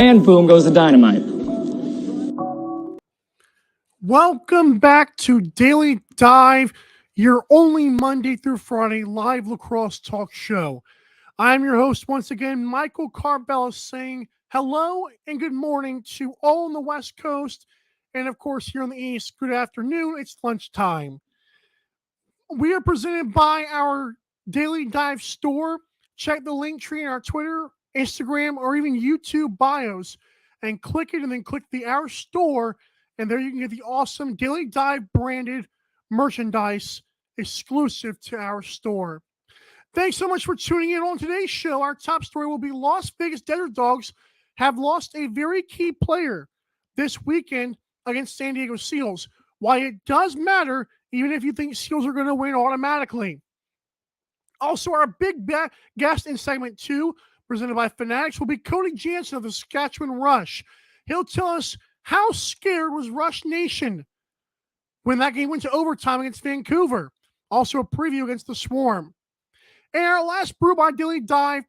and boom goes the dynamite. Welcome back to Daily Dive, your only Monday through Friday live lacrosse talk show. I'm your host once again, Michael Karvelis, saying hello and good morning to all on the West Coast, and of course here on the East, good afternoon. It's lunchtime. We are presented by our Daily Dive store. Check the link tree in our Twitter, Instagram, or even YouTube bios and click it, and then click the Our Store, and there you can get the awesome Daily Dive branded merchandise exclusive to our store. Thanks so much for tuning in on today's show. Our top story will be Las Vegas Desert Dogs have lost a very key player this weekend against San Diego Seals. Why it does matter, even if you think Seals are going to win automatically. Also, our big guest in segment 2, presented by Fanatics, will be Cody Janzen of the Saskatchewan Rush. He'll tell us how scared was Rush Nation when that game went to overtime against Vancouver. Also, a preview against the Swarm. And our last brew by Daily Dive,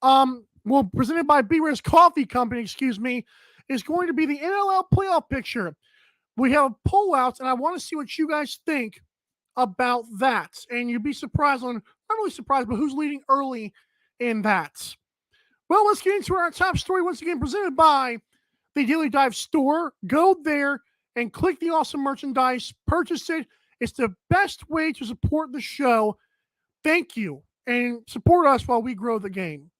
presented by B-Riz Coffee Company, is going to be the NLL playoff picture. We have pullouts, and I want to see what you guys think about that. And you'd be surprised not really surprised, but who's leading early in that. Well, let's get into our top story once again, presented by the Daily Dive store. Go there and click the awesome merchandise, purchase it. It's the best way to support the show. Thank you, and support us while we grow the game.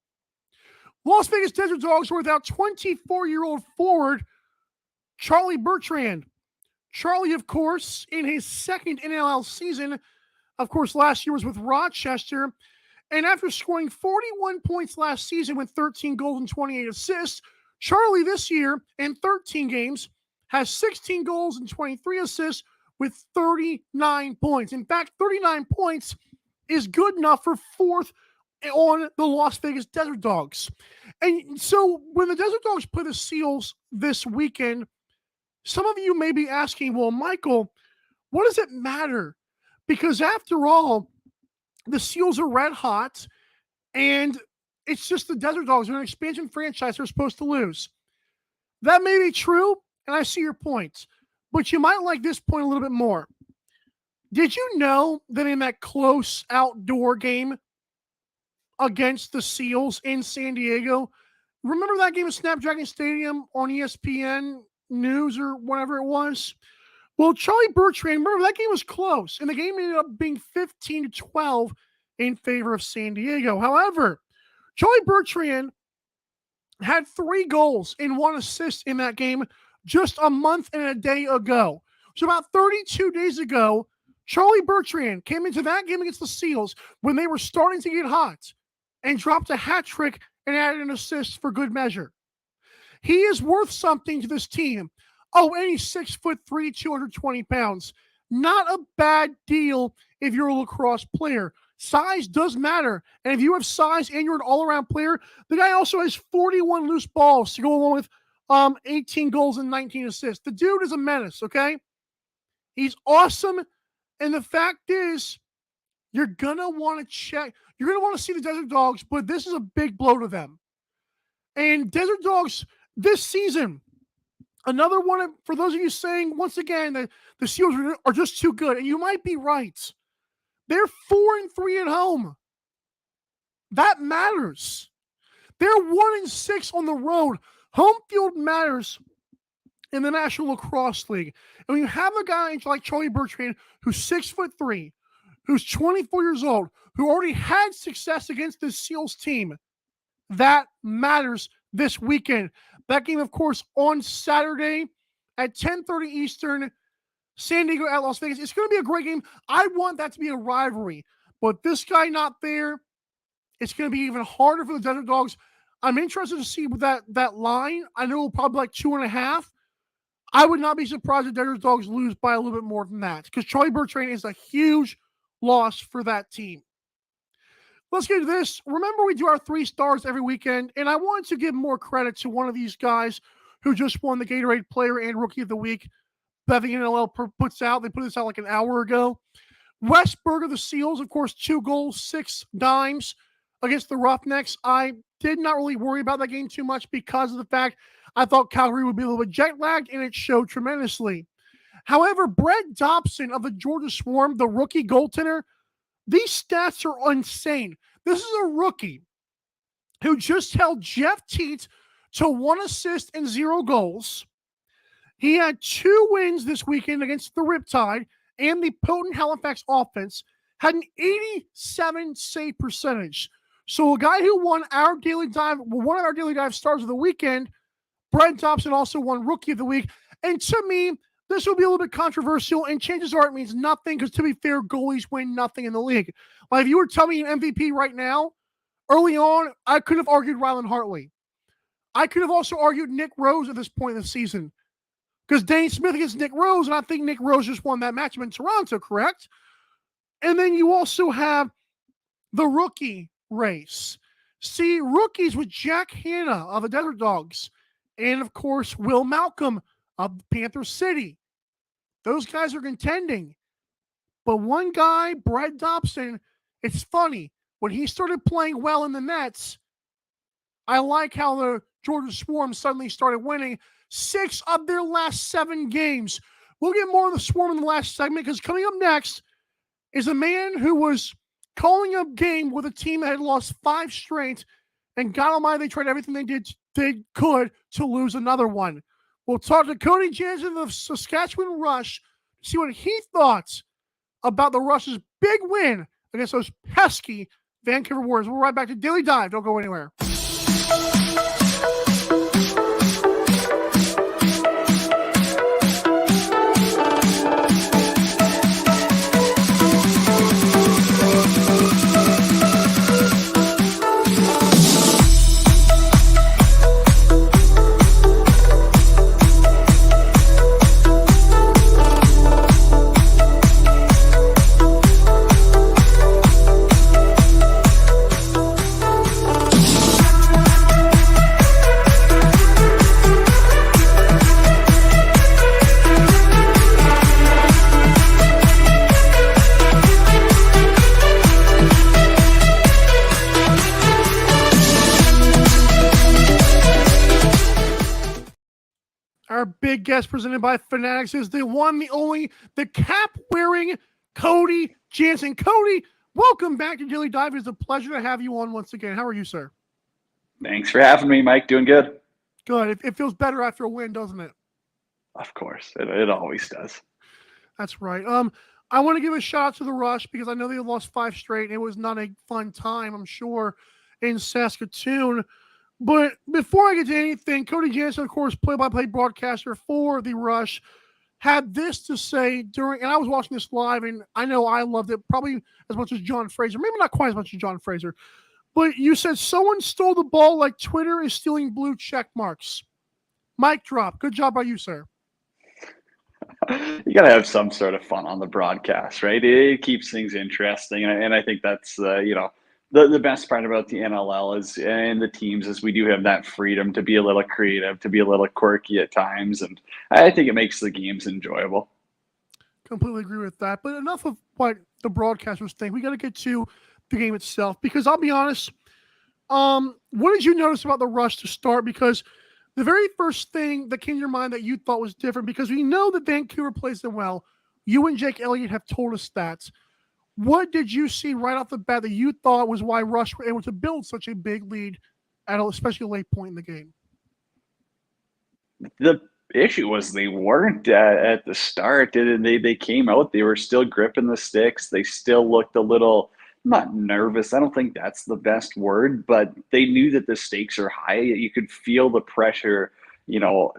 Las Vegas Desert Dogs were without 24-year-old forward Charlie Bertrand. Charlie, of course, in his second NLL season, of course, last year was with Rochester. And after scoring 41 points last season with 13 goals and 28 assists, Charlie this year in 13 games has 16 goals and 23 assists with 39 points. In fact, 39 points is good enough for fourth on the Las Vegas Desert Dogs. And so when the Desert Dogs play the Seals this weekend, some of you may be asking, well, Michael, what does it matter? Because after all, the Seals are red hot, and it's just the Desert Dogs. They're an expansion franchise. They're supposed to lose. That may be true, and I see your points. But you might like this point a little bit more. Did you know that in that close outdoor game against the Seals in San Diego, remember that game at Snapdragon Stadium on ESPN News or whatever it was? Well, Charlie Bertrand, remember that game was close, and the game ended up being 15-12 in favor of San Diego. However, Charlie Bertrand had 3 goals and 1 assist in that game just a month and a day ago. So about 32 days ago, Charlie Bertrand came into that game against the Seals when they were starting to get hot and dropped a hat trick and added an assist for good measure. He is worth something to this team. Oh, and he's 6'3", 220 pounds. Not a bad deal if you're a lacrosse player. Size does matter. And if you have size and you're an all-around player, the guy also has 41 loose balls to go along with 18 goals and 19 assists. The dude is a menace, okay? He's awesome. And the fact is, you're going to want to check. You're going to want to see the Desert Dogs, but this is a big blow to them. And Desert Dogs this season, another one for those of you saying, once again, that the Seals are just too good, and you might be right. They're 4-3 at home. That matters. They're 1-6 on the road. Home field matters in the National Lacrosse League. And when you have a guy like Charlie Bertrand, who's 6'3", who's 24 years old, who already had success against this Seals team, that matters this weekend. That game, of course, on Saturday at 10:30 Eastern, San Diego at Las Vegas. It's going to be a great game. I want that to be a rivalry. But this guy not there, it's going to be even harder for the Desert Dogs. I'm interested to see that line. I know it'll probably like 2.5. I would not be surprised if Desert Dogs lose by a little bit more than that, because Charlie Bertrand is a huge loss for that team. Let's get to this. Remember, we do our 3 stars every weekend, and I wanted to give more credit to one of these guys who just won the Gatorade Player and Rookie of the Week that the NLL puts out. They put this out like an hour ago. Westberg of the Seals, of course, 2 goals, 6 dimes. against the Roughnecks. I did not really worry about that game too much because of the fact I thought Calgary would be a little bit jet lagged, and it showed tremendously. However, Brett Dobson of the Georgia Swarm, the rookie goaltender, these stats are insane. This is a rookie who just held Jeff Teat to 1 assist and 0 goals. He had 2 wins this weekend against the Riptide, and the potent Halifax offense had an 87 save percentage. So a guy who won our Daily Dive, one of our Daily Dive stars of the weekend, Brett Dobson, also won Rookie of the Week. And to me, this will be a little bit controversial, and chances are it means nothing because, to be fair, goalies win nothing in the league. Like, if you were telling me an MVP right now, early on, I could have argued Rylan Hartley. I could have also argued Nick Rose at this point in the season because Dane Smith against Nick Rose, and I think Nick Rose just won that matchup in Toronto, correct? And then you also have the rookie race. See, rookies with Jack Hanna of the Desert Dogs, and, of course, Will Malcolm of Panther City. Those guys are contending. But one guy, Brett Dobson, it's funny. When he started playing well in the Nets, I like how the Georgia Swarm suddenly started winning 6 of their last 7 games. We'll get more of the Swarm in the last segment because coming up next is a man who was calling a game with a team that had lost 5 straight, and God Almighty, they tried everything they could to lose another one. We'll talk to Cody Janzen of Saskatchewan Rush to see what he thought about the Rush's big win against those pesky Vancouver Warriors. We'll right back to Daily Dive. Don't go anywhere. Our big guest presented by Fanatics is the one, the only, the cap-wearing Cody Janzen. Cody, welcome back to Daily Dive. It's a pleasure to have you on once again. How are you, sir? Thanks for having me, Mike. Doing good. Good. It feels better after a win, doesn't it? Of course. It always does. That's right. I want to give a shout out to the Rush because I know they lost 5 straight. And it was not a fun time, I'm sure, in Saskatoon. But before I get to anything, Cody Janzen, of course, play-by-play broadcaster for the Rush, had this to say during, and I was watching this live, and I know I loved it probably as much as John Fraser. Maybe not quite as much as John Fraser. But you said someone stole the ball like Twitter is stealing blue check marks. Mic drop. Good job by you, sir. You got to have some sort of fun on the broadcast, right? It keeps things interesting. And I think that's, the best part about the NLL is, and the teams, is we do have that freedom to be a little creative, to be a little quirky at times. And I think it makes the games enjoyable. Completely agree with that. But enough of what the broadcasters think. We got to get to the game itself because I'll be honest. What did you notice about the Rush to start? Because the very first thing that came to your mind that you thought was different, because we know that Vancouver plays them well. You and Jake Elliott have told us that. What did you see right off the bat that you thought was why Rush were able to build such a big lead at especially a late point in the game? The issue was they weren't at the start. They came out. They were still gripping the sticks. They still looked a little, not nervous. I don't think that's the best word, but they knew that the stakes are high. You could feel the pressure,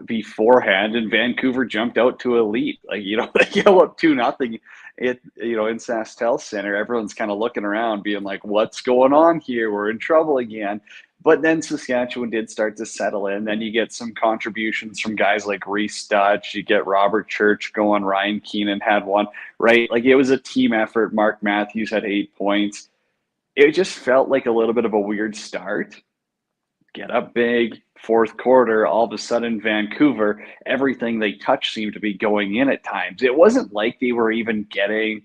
beforehand, and Vancouver jumped out to a lead. They go up 2-0. In SaskTel Center, everyone's kind of looking around, being like, "What's going on here? We're in trouble again." But then Saskatchewan did start to settle in. Then you get some contributions from guys like Reese Dutch. You get Robert Church going. Ryan Keenan had one, right? Like, it was a team effort. Mark Matthews had 8 points. It just felt like a little bit of a weird start. Get up big, fourth quarter, all of a sudden Vancouver, everything they touched seemed to be going in at times. It wasn't like they were even getting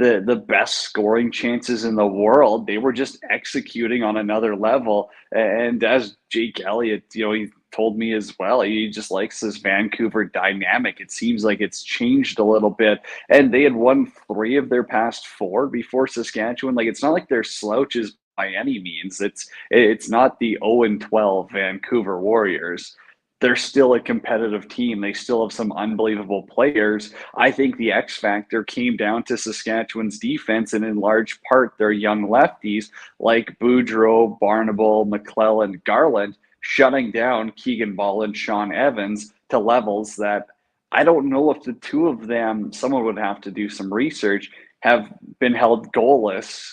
the best scoring chances in the world. They were just executing on another level. And as Jake Elliott, he told me as well, he just likes this Vancouver dynamic. It seems like it's changed a little bit. And they had won 3 of their past 4 before Saskatchewan. Like, it's not like they're slouches by any means. It's not the 0-12 Vancouver Warriors. They're still a competitive team. They still have some unbelievable players. I think the X factor came down to Saskatchewan's defense, and in large part their young lefties like Boudreau, Barnable, McClellan, Garland, shutting down Keegan Ball and Sean Evans to levels that I don't know if the two of them, someone would have to do some research, have been held goalless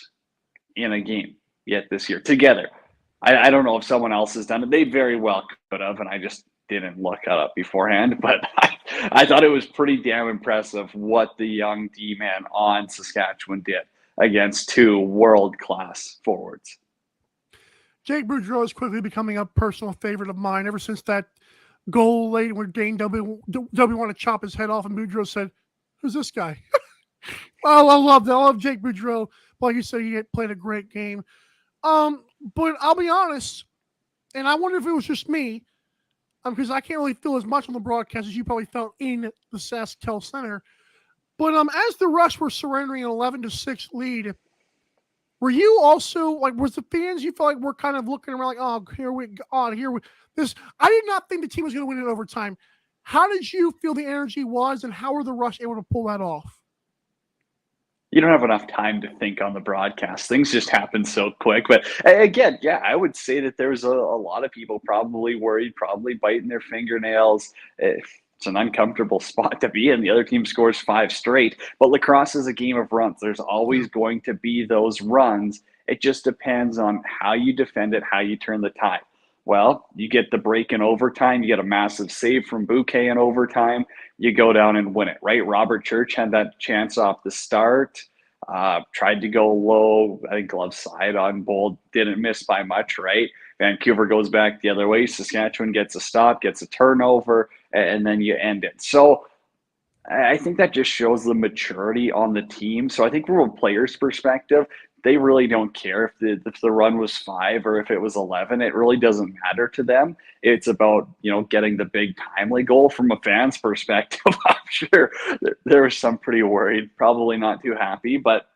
in a game yet this year together. I don't know if someone else has done it. They very well could have, and I just didn't look it up beforehand. But I thought it was pretty damn impressive what the young D-man on Saskatchewan did against 2 world-class forwards. Jake Boudreau is quickly becoming a personal favorite of mine ever since that goal late when Dane W wanted to chop his head off, and Boudreau said, "Who's this guy?" Well, I love that. I love Jake Boudreau. Like you said, he had played a great game. But I'll be honest, and I wonder if it was just me, because I can't really feel as much on the broadcast as you probably felt in the SaskTel Center. But as the Rush were surrendering an 11-6 lead, were you also like, was the fans you felt like were kind of looking around like, oh, here we this? I did not think the team was going to win in overtime. How did you feel the energy was, and how were the Rush able to pull that off? You don't have enough time to think on the broadcast. Things just happen so quick. But again, yeah, I would say that there's a lot of people probably worried, probably biting their fingernails. It's an uncomfortable spot to be in. The other team scores 5 straight. But lacrosse is a game of runs. There's always going to be those runs. It just depends on how you defend it, how you turn the tide. Well, you get the break in overtime. You get a massive save from Bouquet in overtime. You go down and win it, right? Robert Church had that chance off the start, tried to go low, I think glove side on Bold, didn't miss by much, right? Vancouver goes back the other way. Saskatchewan gets a stop, gets a turnover, and then you end it. So I think that just shows the maturity on the team. So I think from a player's perspective, they really don't care if the run was 5 or if it was 11. It really doesn't matter to them. It's about, getting the big timely goal. From a fan's perspective, I'm sure there was some pretty worried, probably not too happy, but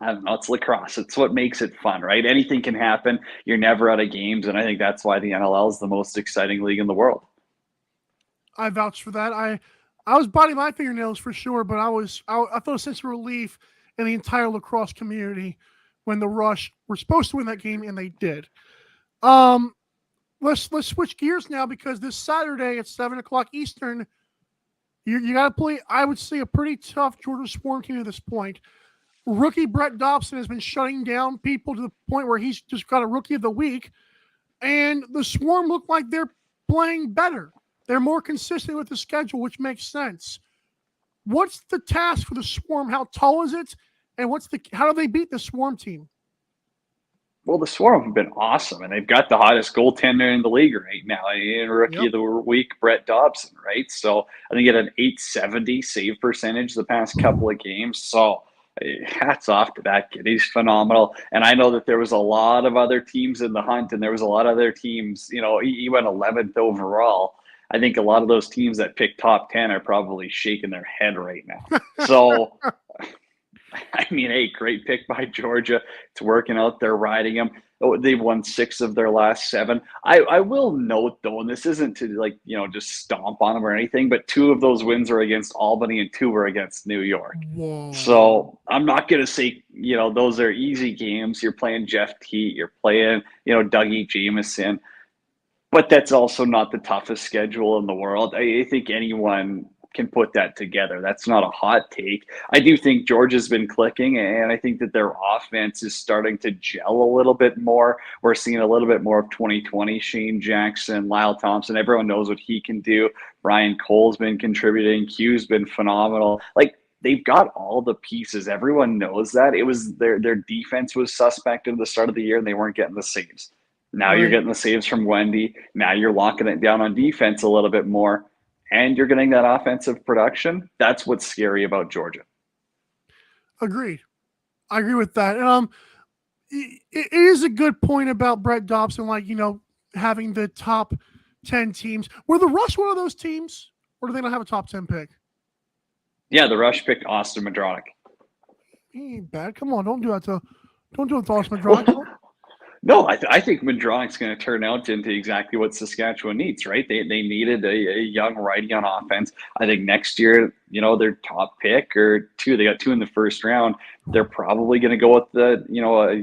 I don't know. It's lacrosse. It's what makes it fun, right? Anything can happen. You're never out of games, and I think that's why the NLL is the most exciting league in the world. I vouch for that. I was biting my fingernails for sure, but I felt a sense of relief in the entire lacrosse community when the Rush were supposed to win that game, and they did. Let's switch gears now, because this Saturday at 7:00 Eastern, you got to play, I would say, a pretty tough Georgia Swarm team at this point. Rookie Brett Dobson has been shutting down people to the point where he's just got a Rookie of the Week, and the Swarm look like they're playing better. They're more consistent with the schedule, which makes sense. What's the task for the Swarm? How tall is it? And how do they beat the Swarm team? Well, the Swarm have been awesome, and they've got the hottest goaltender in the league right now. Rookie of the Week, Brett Dobson, right? So I think he had an .870 save percentage the past couple of games. So hats off to that kid. He's phenomenal. And I know that there was a lot of other teams in the hunt, and there was a lot of other teams. He went 11th overall. I think a lot of those teams that picked top 10 are probably shaking their head right now. So, I mean, hey, great pick by Georgia. It's working out. They're riding them. They've won 6 of their last 7. I will note, though, and this isn't to, just stomp on them or anything, but 2 of those wins are against Albany and 2 were against New York. Whoa. So I'm not going to say, those are easy games. You're playing Jeff Teat. You're playing, Dougie Jameson. But that's also not the toughest schedule in the world. I think anyone can put that together. That's not a hot take. I do think Georgia's been clicking, and I think that their offense is starting to gel a little bit more. We're seeing a little bit more of 2020 Shane Jackson, Lyle Thompson. Everyone knows what he can do. Ryan Cole's been contributing. Q's been phenomenal. They've got all the pieces. Everyone knows that. It was their defense was suspect at the start of the year, and they weren't getting the saves. Now you're getting the saves from Wendy. Now you're locking it down on defense a little bit more, and you're getting that offensive production. That's what's scary about Georgia. Agreed. I agree with that. It is a good point about Brett Dobson, like, having the top 10 teams. Were the Rush one of those teams, or do they not have a top 10 pick? Yeah, the Rush picked Austin Madronic. He ain't bad. Come on, don't do it to Austin Madronic. No, I think Madronic's going to turn out into exactly what Saskatchewan needs, right? They needed a young righty on offense. I think next year, their top pick or two, they got two in the first round. They're probably going to go with a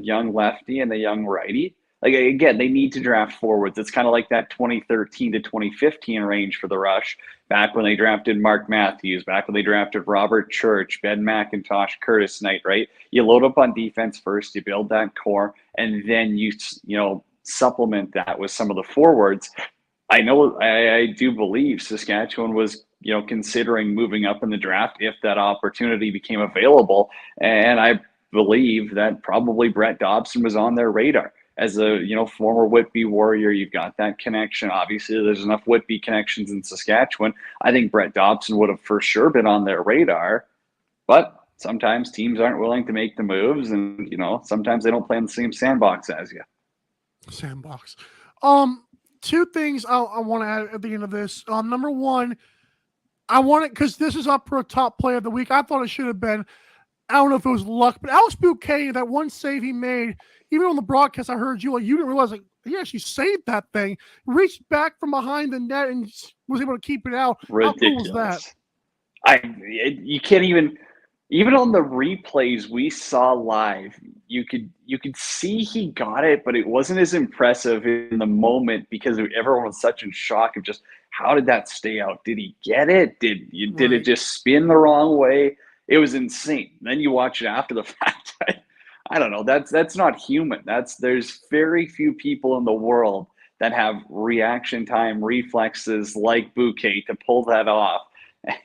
young lefty and a young righty. Like, again, they need to draft forwards. It's kind of like that 2013 to 2015 range for the Rush, back when they drafted Mark Matthews, back when they drafted Robert Church, Ben McIntosh, Curtis Knight, right? You load up on defense first, you build that core, and then you supplement that with some of the forwards. I do believe Saskatchewan was considering moving up in the draft if that opportunity became available, and I believe that probably Brett Dobson was on their radar. As a former Whitby Warrior, you've got that connection. Obviously, there's enough Whitby connections in Saskatchewan. I think Brett Dobson would have for sure been on their radar, but sometimes teams aren't willing to make the moves, and sometimes they don't play in the same sandbox as you. Sandbox. Two things I want to add at the end of this. Number one, I want it because this is up for a top player of the week. I thought it should have been. I don't know if it was luck, but Alex Bouquet, that one save he made, even on the broadcast, I heard you didn't realize he actually saved that thing, reached back from behind the net and was able to keep it out. Ridiculous. How cool was that? You can't even on the replays we saw live, you could see he got it, but it wasn't as impressive in the moment because everyone was such in shock of just how did that stay out? Did he get it? Did it just spin the wrong way? It was insane. Then you watch it after the fact. I don't know. That's not human. There's very few people in the world that have reaction time reflexes like Bouquet to pull that off.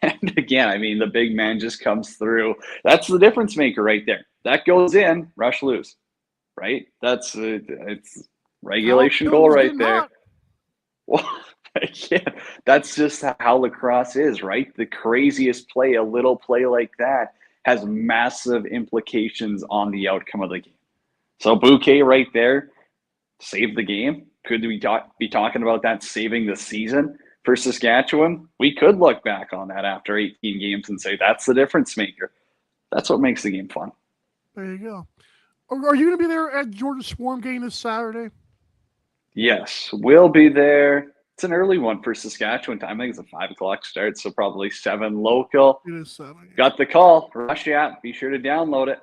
And again, I mean, the big man just comes through. That's the difference maker right there. That goes in, Rush lose, right? It's regulation goal right there. Well, yeah, that's just how lacrosse is, right? The craziest play, a little play like that, has massive implications on the outcome of the game. So Bouquet right there saved the game. Could we be talking about that saving the season for Saskatchewan? We could look back on that after 18 games and say that's the difference maker. That's what makes the game fun. There you go. Are you going to be there at Georgia Swarm game this Saturday? Yes, we'll be there. It's an early one for Saskatchewan time. I think it's a 5 o'clock start, so probably 7 local. It is 7. Yeah. Got the call. Rush app. Be sure to download it.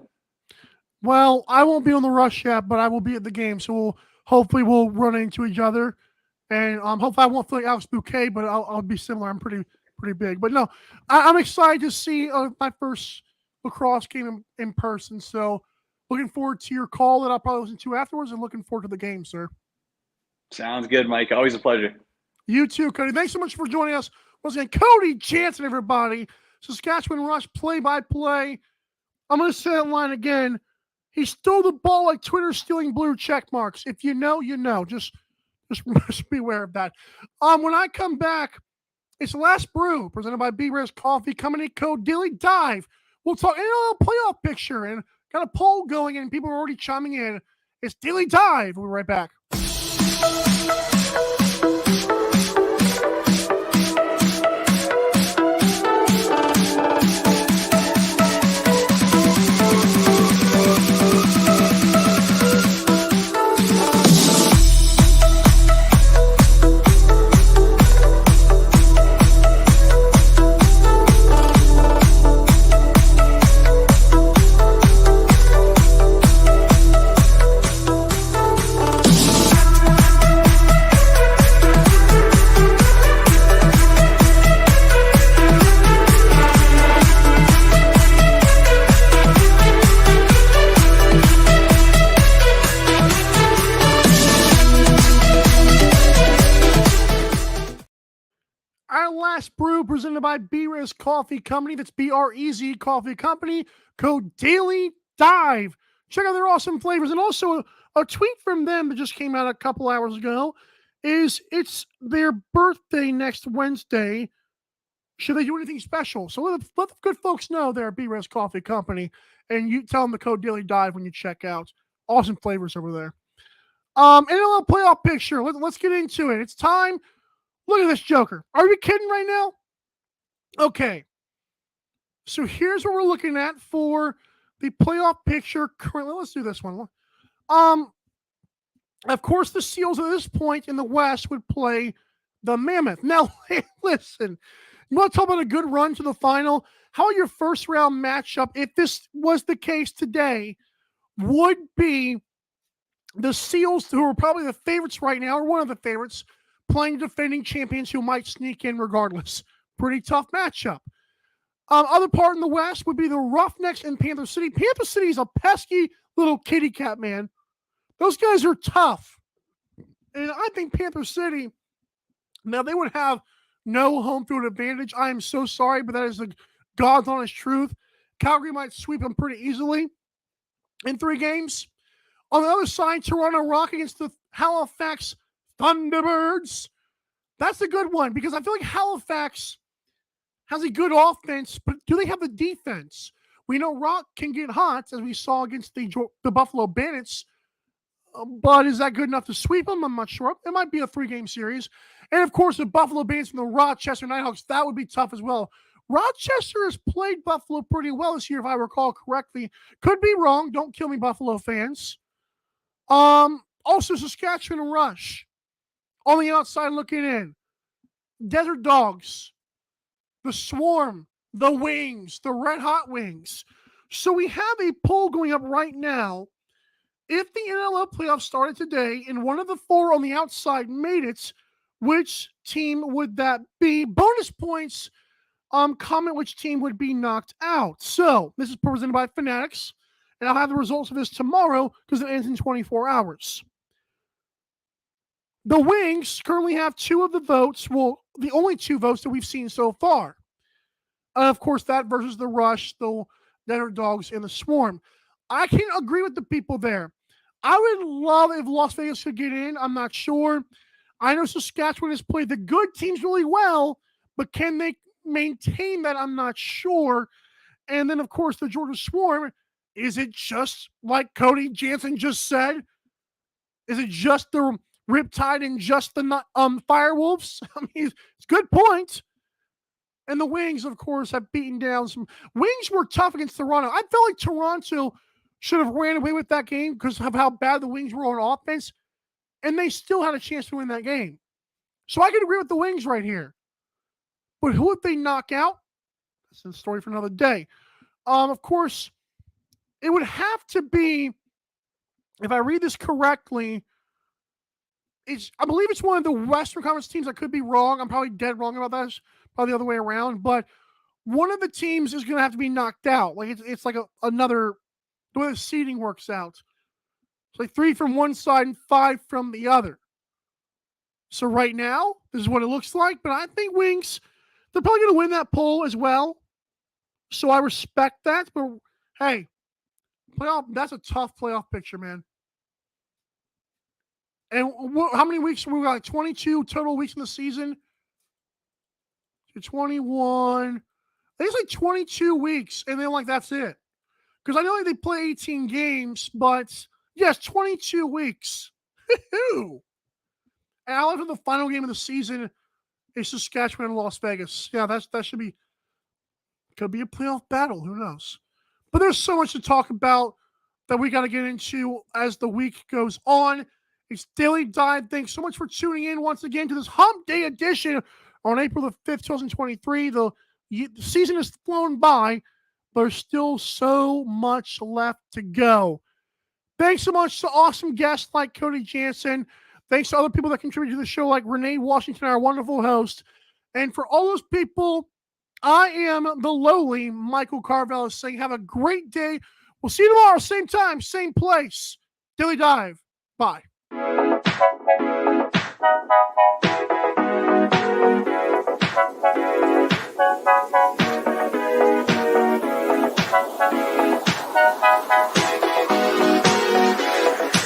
Well, I won't be on the Rush app, but I will be at the game, so hopefully we'll run into each other. And hopefully I won't feel like Alex Bouquet, but I'll be similar. I'm pretty big. But no, I'm excited to see my first lacrosse game in person. So looking forward to your call that I'll probably listen to afterwards, and looking forward to the game, sir. Sounds good, Mike. Always a pleasure. You too, Cody. Thanks so much for joining us. Once again, Cody Janzen, everybody. Saskatchewan Rush play-by-play. I'm going to say that line again. He stole the ball like Twitter stealing blue check marks. If you know, you know. Just be aware of that. When I come back, it's the Last Brew, presented by B-Res Coffee Company, code Daily Dive. We'll talk NLL playoff picture and got a poll going, and people are already chiming in. It's Daily Dive. We'll be right back. Last Brew, presented by B-Res Coffee Company. That's B-R-E-Z Coffee Company. Code Daily Dive. Check out their awesome flavors. And also a tweet from them that just came out a couple hours ago is it's their birthday next Wednesday. Should they do anything special? So let the good folks know there at B-Res Coffee Company, and you tell them the code Daily Dive when you check out. Awesome flavors over there. NLL playoff picture. Let's get into it. It's time. Look at this joker. Are you kidding right now? Okay. So here's what we're looking at for the playoff picture currently. Let's do this one. Of course, the Seals at this point in the West would play the Mammoth. Now, listen, you want to talk about a good run to the final? How your first round matchup, if this was the case today, would be the Seals, who are probably the favorites right now, or one of the favorites, playing defending champions who might sneak in regardless. Pretty tough matchup. Other part in the West would be the Roughnecks and Panther City. Panther City is a pesky little kitty cat, man. Those guys are tough. And I think Panther City, now they would have no home field advantage. I am so sorry, but that is the God's honest truth. Calgary might sweep them pretty easily in 3 games. On the other side, Toronto Rock against the Halifax Thunderbirds. That's a good one because I feel like Halifax has a good offense, but do they have the defense? We know Rock can get hot, as we saw against the Buffalo Bandits, but is that good enough to sweep them? I'm not sure. It might be a 3-game series. And, of course, the Buffalo Bandits and the Rochester Nighthawks, that would be tough as well. Rochester has played Buffalo pretty well this year, if I recall correctly. Could be wrong. Don't kill me, Buffalo fans. Also, Saskatchewan Rush on the outside looking in. Desert Dogs, the Swarm, the Wings, the Red Hot Wings. So we have a poll going up right now. If the NLL playoffs started today and one of the 4 on the outside made it, which team would that be? Bonus points, comment which team would be knocked out. So this is presented by Fanatics, and I'll have the results of this tomorrow because it ends in 24 hours. The Wings currently have 2 of the votes. Well, the only 2 votes that we've seen so far. Of course, that versus the Rush, the Desert Dogs, and the Swarm. I can agree with the people there. I would love if Las Vegas could get in. I'm not sure. I know Saskatchewan has played the good teams really well, but can they maintain that? I'm not sure. And then, of course, the Georgia Swarm. Is it just like Cody Janzen just said? Is it just the Riptide and just the Firewolves? I mean, it's a good point. And the Wings, of course, have beaten down some. Wings were tough against Toronto. I felt like Toronto should have ran away with that game because of how bad the Wings were on offense, and they still had a chance to win that game. So I can agree with the Wings right here. But who would they knock out? That's a story for another day. Of course, it would have to be, if I read this correctly, I believe it's one of the Western Conference teams. I could be wrong. I'm probably dead wrong about that. It's probably the other way around. But one of the teams is going to have to be knocked out. Like it's like another, the way the seeding works out. It's like 3 from one side and 5 from the other. So right now, this is what it looks like. But I think Wings, they're probably going to win that poll as well. So I respect that. But hey, that's a tough playoff picture, man. And how many weeks? We got like 22 total weeks in the season. 21. I think it's like 22 weeks, and then like that's it. Because I know like, they play 18 games, but yes, 22 weeks. And I like for the final game of the season is Saskatchewan and Las Vegas. Yeah, that should be, could be a playoff battle. Who knows? But there's so much to talk about that we got to get into as the week goes on. It's Daily Dive. Thanks so much for tuning in once again to this Hump Day edition on April the 5th, 2023. The season has flown by, but there's still so much left to go. Thanks so much to awesome guests like Cody Janzen. Thanks to other people that contribute to the show like Renee Washington, our wonderful host. And for all those people, I am the lowly Michael Karvelis saying have a great day. We'll see you tomorrow, same time, same place. Daily Dive. Bye.